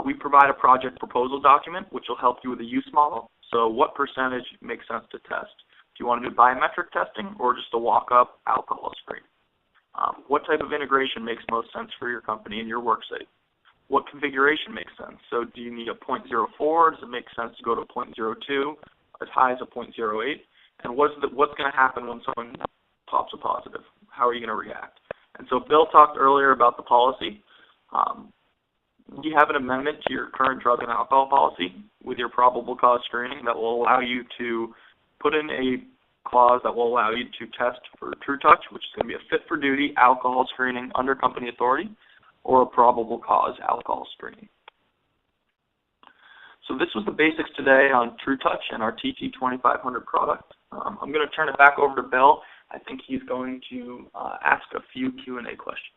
we provide a project proposal document, which will help you with a use model. So what percentage makes sense to test? Do you want to do biometric testing or just a walk-up alcohol screen? What type of integration makes most sense for your company and your worksite? What configuration makes sense? So do you need a 0.04? Does it make sense to go to 0.02, as high as a 0.08? And what's going to happen when someone pops a positive? How are you going to react? And so Bill talked earlier about the policy. You have an amendment to your current drug and alcohol policy with your probable cause screening that will allow you to put in a clause that will allow you to test for TrueTouch, which is going to be a fit-for-duty alcohol screening under company authority, or a probable cause alcohol screening. So this was the basics today on TrueTouch and our TT2500 product. I'm going to turn it back over to Bill. I think he's going to ask a few Q&A questions.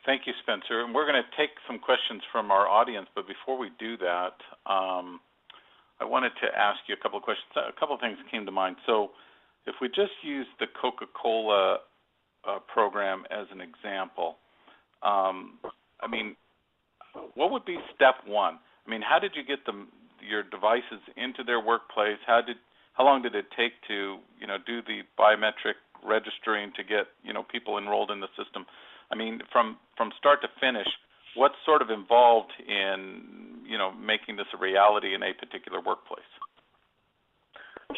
Thank you, Spencer. And we're going to take some questions from our audience, but before we do that, I wanted to ask you a couple of questions. A couple of things came to mind. So if we just use the Coca-Cola program as an example, I mean, what would be step one? I mean, how did you get your devices into their workplace? How long did it take to, do the biometric registering to get, people enrolled in the system? I mean, from start to finish, what's sort of involved in, making this a reality in a particular workplace?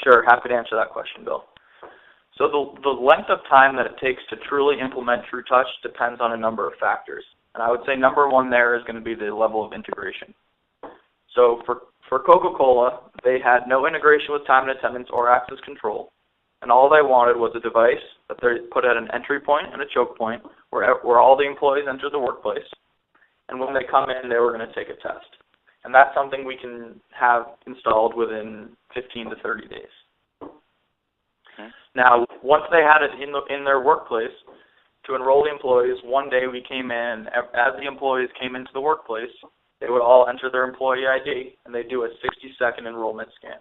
Sure, happy to answer that question, Bill. So the length of time that it takes to truly implement TrueTouch depends on a number of factors. And I would say number one there is going to be the level of integration. So for Coca-Cola, they had no integration with time and attendance or access control. And all they wanted was a device that they put at an entry point and a choke point where all the employees enter the workplace. And when they come in, they were going to take a test. And that's something we can have installed within 15 to 30 days. Okay. Now, once they had it in their workplace, to enroll the employees, one day we came in, as the employees came into the workplace, they would all enter their employee ID, and they'd do a 60-second enrollment scan.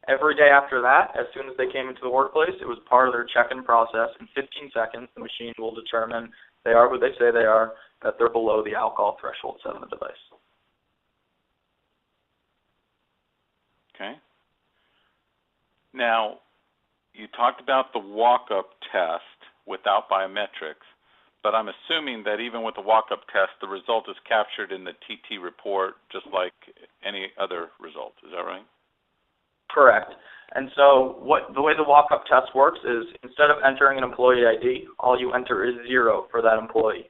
Every day after that, as soon as they came into the workplace, it was part of their check-in process. In 15 seconds, the machine will determine they are who they say they are, that they're below the alcohol threshold set on the device. Okay. Now, you talked about the walk-up test without biometrics, but I'm assuming that even with the walk-up test, the result is captured in the TT report just like any other result. Is that right? Correct. And so the way the walk-up test works is instead of entering an employee ID, all you enter is 0 for that employee.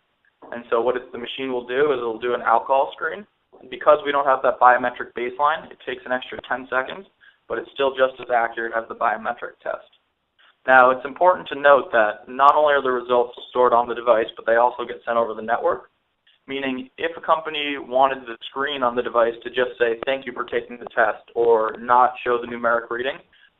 And so what the machine will do is it will do an alcohol screen. And because we don't have that biometric baseline, it takes an extra 10 seconds, but it's still just as accurate as the biometric test. Now, it's important to note that not only are the results stored on the device, but they also get sent over the network, meaning if a company wanted the screen on the device to just say, thank you for taking the test, or not show the numeric reading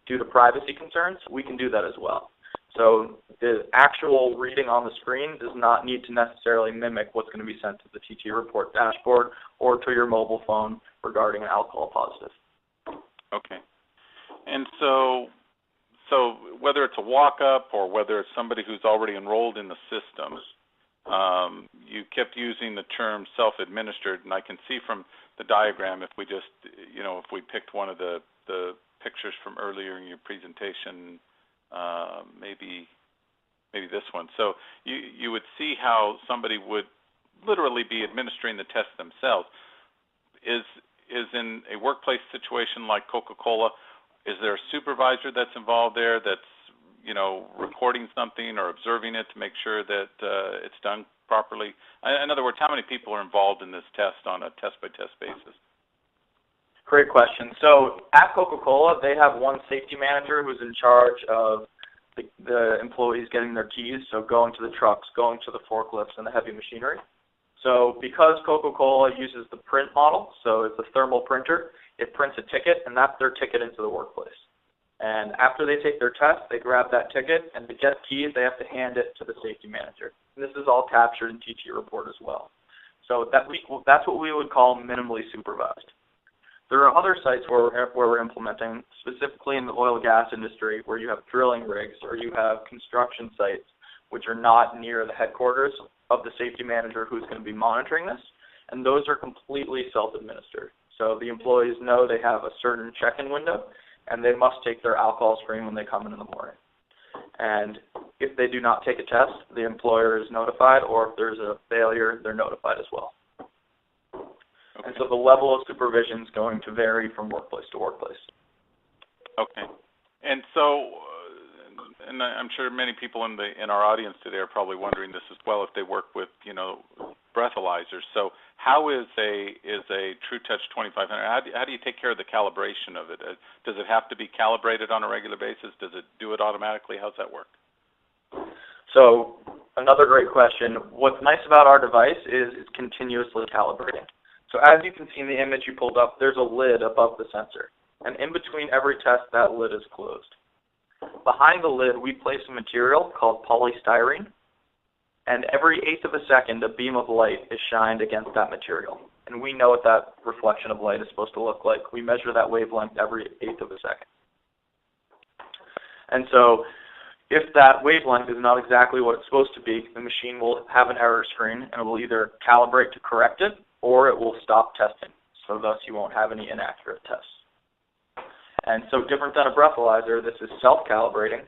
due to privacy concerns, we can do that as well. So the actual reading on the screen does not need to necessarily mimic what's going to be sent to the TT report dashboard or to your mobile phone regarding an alcohol positive. Okay. And so whether it's a walk-up or whether it's somebody who's already enrolled in the system, you kept using the term self-administered, and I can see from the diagram if we just, if we picked one of the pictures from earlier in your presentation, maybe this one. So you would see how somebody would literally be administering the test themselves. Is in a workplace situation like Coca-Cola, Is there a supervisor that's involved there that's, you know, recording something or observing it to make sure that it's done properly? In other words, how many people are involved in this test on a test-by-test basis? Great question. So at Coca-Cola, they have one safety manager who's in charge of the employees getting their keys, so going to the trucks, going to the forklifts, and the heavy machinery. So because Coca-Cola uses the print model, so it's a thermal printer, it prints a ticket, and that's their ticket into the workplace. And after they take their test, they grab that ticket, and to get keys, they have to hand it to the safety manager. And this is all captured in TT report as well. So that's what we would call minimally supervised. There are other sites where we're implementing, specifically in the oil and gas industry, where you have drilling rigs or you have construction sites which are not near the headquarters of the safety manager who's going to be monitoring this, and those are completely self-administered. So the employees know they have a certain check-in window, and they must take their alcohol screen when they come in the morning. And if they do not take a test, the employer is notified, or if there's a failure, they're notified as well. Okay. And so the level of supervision is going to vary from workplace to workplace. Okay. And so, and I'm sure many people in our audience today are probably wondering this as well, if they work with, you know, breathalyzers. So how is a TrueTouch 2500? How do you take care of the calibration of it? Does it have to be calibrated on a regular basis? Does it do it automatically? How's that work? So another great question. What's nice about our device is it's continuously calibrating. So as you can see in the image you pulled up, there's a lid above the sensor. And in between every test, that lid is closed. Behind the lid, we place a material called polystyrene. And every eighth of a second, a beam of light is shined against that material. And we know what that reflection of light is supposed to look like. We measure that wavelength every eighth of a second. And so if that wavelength is not exactly what it's supposed to be, the machine will have an error screen, and it will either calibrate to correct it, or it will stop testing. So thus you won't have any inaccurate tests. And so different than a breathalyzer, this is self-calibrating.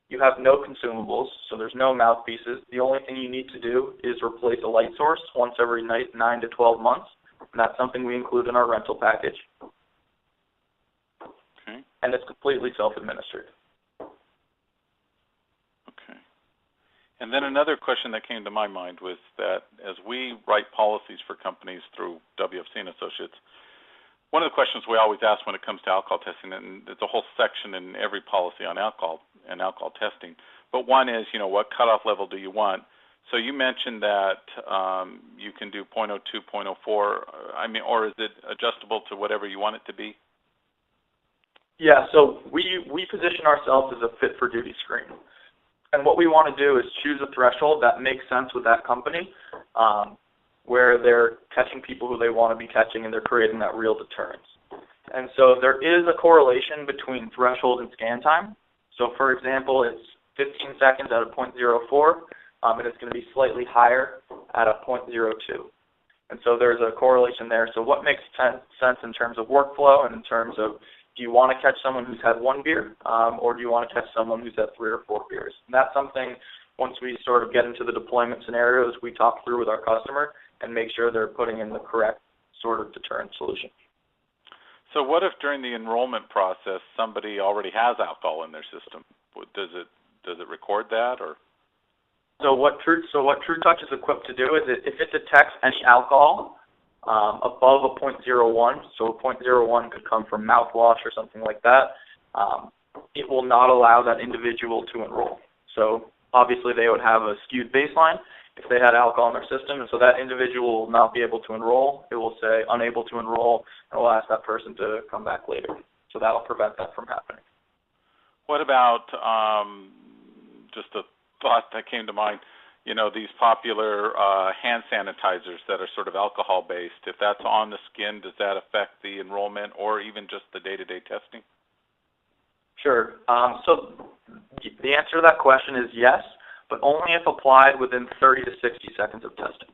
You have no consumables, so there's no mouthpieces. The only thing you need to do is replace a light source once every 9 to 12 months, and that's something we include in our rental package. Okay. And it's completely self-administered. Okay. And then another question that came to my mind was that as we write policies for companies through WFC and Associates, one of the questions we always ask when it comes to alcohol testing, and there's a whole section in every policy on alcohol and alcohol testing, but one is, you know, what cutoff level do you want? So you mentioned that you can do 0.02, 0.04, I mean, or is it adjustable to whatever you want it to be? Yeah, so we position ourselves as a fit-for-duty screen. And what we want to do is choose a threshold that makes sense with that company, where they're catching people who they want to be catching and they're creating that real deterrence. And so there is a correlation between threshold and scan time. So for example, it's 15 seconds at a 0.04, and it's going to be slightly higher at a 0.02. And so there's a correlation there. So what makes sense in terms of workflow and in terms of, do you want to catch someone who's had 1 beer, or do you want to catch someone who's had 3 or 4 beers? And that's something, once we sort of get into the deployment scenarios, we talk through with our customer and make sure they're putting in the correct sort of deterrent solution. So what if during the enrollment process somebody already has alcohol in their system? Does it record that, or? So what TrueTouch is equipped to do is if it detects any alcohol above a 0.01, so a 0.01 could come from mouthwash or something like that, it will not allow that individual to enroll. So obviously they would have a skewed baseline if they had alcohol in their system, and so that individual will not be able to enroll. It will say unable to enroll, and we'll ask that person to come back later. So that will prevent that from happening. What about, just a thought that came to mind, you know, these popular hand sanitizers that are sort of alcohol-based? If that's on the skin, does that affect the enrollment or even just the day-to-day testing? Sure. So the answer to that question is yes, but only if applied within 30 to 60 seconds of testing.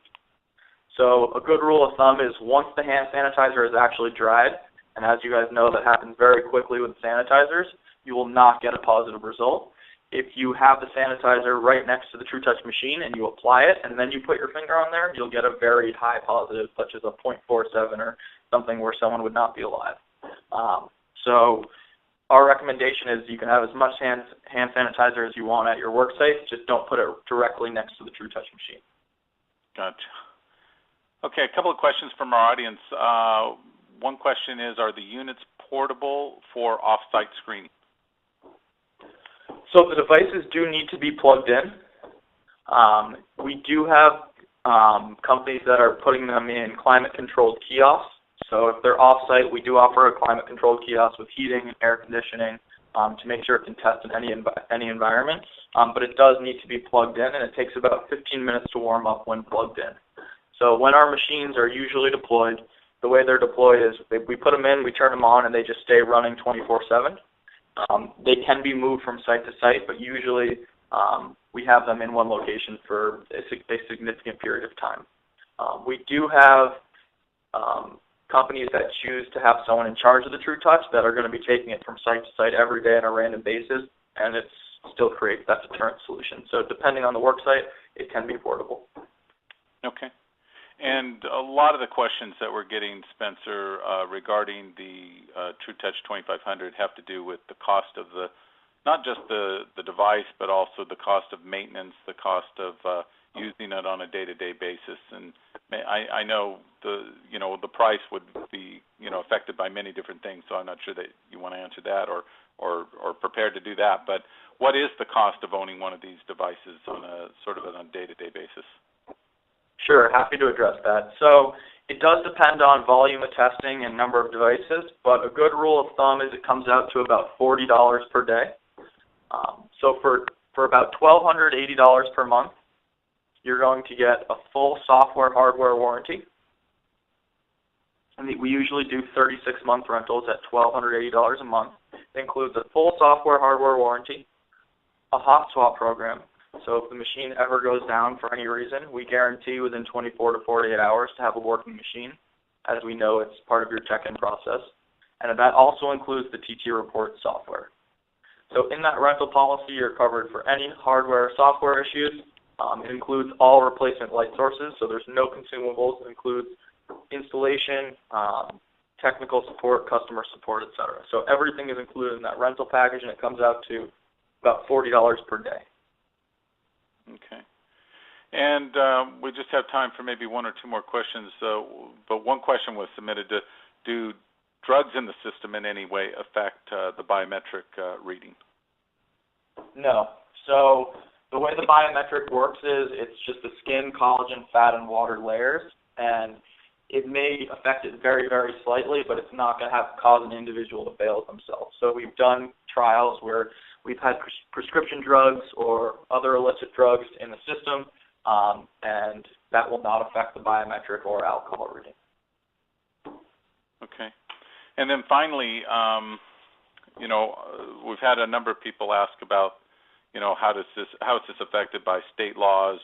So a good rule of thumb is once the hand sanitizer is actually dried, and as you guys know, that happens very quickly with sanitizers, you will not get a positive result. If you have the sanitizer right next to the TrueTouch machine and you apply it and then you put your finger on there, you'll get a very high positive, such as a 0.47 or something where someone would not be alive. So our recommendation is you can have as much hand sanitizer as you want at your work site, just don't put it directly next to the TrueTouch machine. Gotcha. Okay, a couple of questions from our audience. One question is, are the units portable for off-site screening? So the devices do need to be plugged in. We do have companies that are putting them in climate-controlled kiosks. So if they're off-site, we do offer a climate-controlled kiosk with heating and air conditioning to make sure it can test in any environment. But it does need to be plugged in, and it takes about 15 minutes to warm up when plugged in. So when our machines are usually deployed, the way they're deployed is we put them in, we turn them on, and they just stay running 24/7. They can be moved from site to site, but usually we have them in one location for a significant period of time. We do have companies that choose to have someone in charge of the TrueTouch that are going to be taking it from site to site every day on a random basis, and it still creates that deterrent solution. So depending on the work site, it can be portable. Okay. And a lot of the questions that we're getting, Spencer, regarding the TrueTouch 2500 have to do with the cost of not just the device, but also the cost of maintenance, the cost of using it on a day-to-day basis. And I know the price would be affected by many different things. So I'm not sure that you want to answer that or prepared to do that. But what is the cost of owning one of these devices on a sort of on a day-to-day basis? Sure, happy to address that. So it does depend on volume of testing and number of devices, but a good rule of thumb is it comes out to about $40 per day. So for about $1,280 per month, you're going to get a full software hardware warranty. And we usually do 36-month rentals at $1,280 a month. It includes a full software hardware warranty, a hot swap program. So if the machine ever goes down for any reason, we guarantee within 24 to 48 hours to have a working machine. As we know, it's part of your check-in process. And that also includes the TT Report software. So in that rental policy, you're covered for any hardware or software issues. It includes all replacement light sources, so there's no consumables. It includes installation, technical support, customer support, etc. So everything is included in that rental package, and it comes out to about $40 per day. Okay. And we just have time for maybe one or two more questions. But one question was submitted to, do drugs in the system in any way affect the biometric reading? No. So the way the biometric works is it's just the skin, collagen, fat, and water layers, and it may affect it very, very slightly, but it's not going to cause an individual to fail themselves. So we've done trials where we've had prescription drugs or other illicit drugs in the system, and that will not affect the biometric or alcohol reading. Okay. And then finally, we've had a number of people ask about, how is this affected by state laws,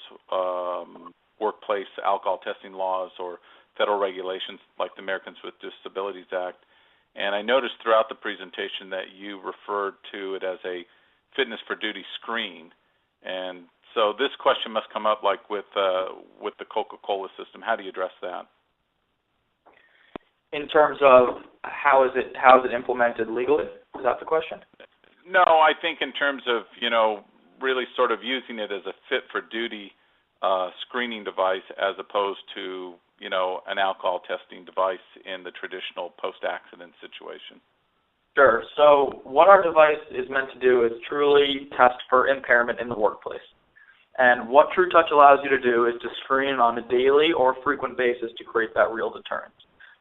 workplace alcohol testing laws, or federal regulations like the Americans with Disabilities Act. And I noticed throughout the presentation that you referred to it as a fitness for duty screen. And so this question must come up like with the Coca-Cola system. How do you address that? In terms of how is it implemented legally? Is that the question? No, I think in terms of, really sort of using it as a fit for duty screening device as opposed to, an alcohol testing device in the traditional post-accident situation. Sure. So what our device is meant to do is truly test for impairment in the workplace. And what TrueTouch allows you to do is to screen on a daily or frequent basis to create that real deterrence.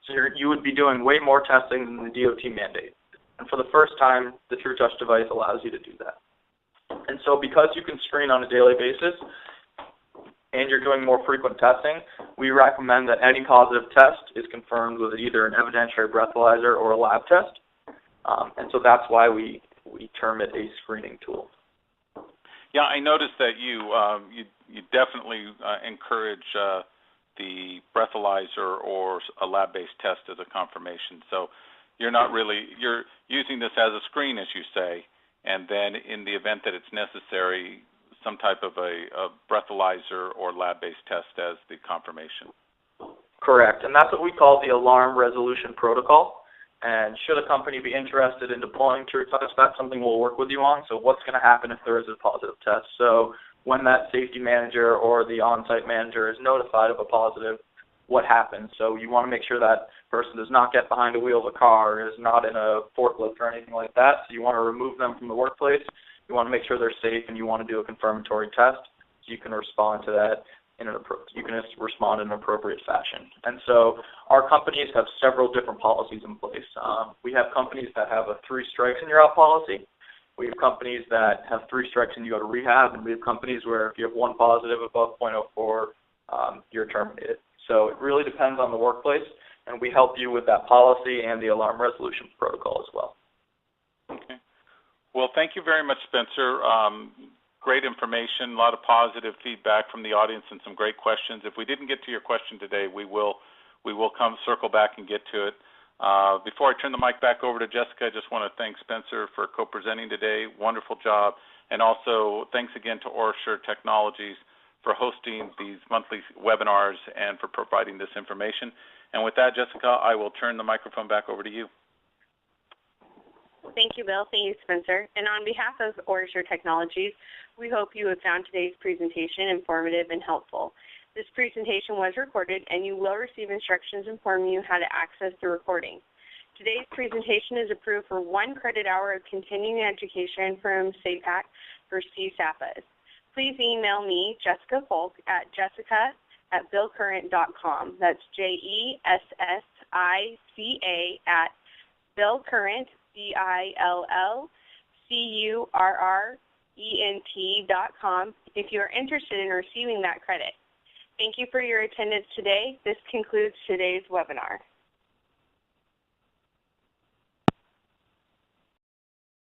So you would be doing way more testing than the DOT mandate. And for the first time, the TrueTouch device allows you to do that. And so because you can screen on a daily basis and you're doing more frequent testing, we recommend that any positive test is confirmed with either an evidentiary breathalyzer or a lab test. And so that's why we term it a screening tool. Yeah, I noticed that you definitely encourage the breathalyzer or a lab-based test as a confirmation. So you're using this as a screen, as you say, and then in the event that it's necessary, some type of a breathalyzer or lab-based test as the confirmation. Correct, and that's what we call the alarm resolution protocol. And should a company be interested in deploying TrueTouch, that's something we'll work with you on. So what's going to happen if there is a positive test? So when that safety manager or the on-site manager is notified of a positive, what happens? So you want to make sure that person does not get behind the wheel of a car, is not in a forklift or anything like that. So you want to remove them from the workplace. You want to make sure they're safe, and you want to do a confirmatory test so you can respond to that in an appropriate fashion. And so our companies have several different policies in place. We have companies that have a 3 strikes and you're out policy. We have companies that have 3 strikes and you go to rehab, and we have companies where if you have 1 positive above 0.04, you're terminated. So it really depends on the workplace, and we help you with that policy and the alarm resolution protocol as well. Okay. Well, thank you very much, Spencer. Great information, a lot of positive feedback from the audience, and some great questions. If we didn't get to your question today, we will come circle back and get to it. Before I turn the mic back over to Jessica, I just want to thank Spencer for co-presenting today. Wonderful job. And also thanks again to OraSure Technologies for hosting these monthly webinars and for providing this information. And with that, Jessica, I will turn the microphone back over to you. Thank you, Bill. Thank you, Spencer. And on behalf of OraSure Technologies, we hope you have found today's presentation informative and helpful. This presentation was recorded, and you will receive instructions informing you how to access the recording. Today's presentation is approved for 1 credit hour of continuing education from SAPAC for CSAPAs. Please email me, Jessica Folk, at jessica@billcurrent.com. That's JESSICA at billcurrent, BILLCURRENT.com if you are interested in receiving that credit. Thank you for your attendance today. This concludes today's webinar.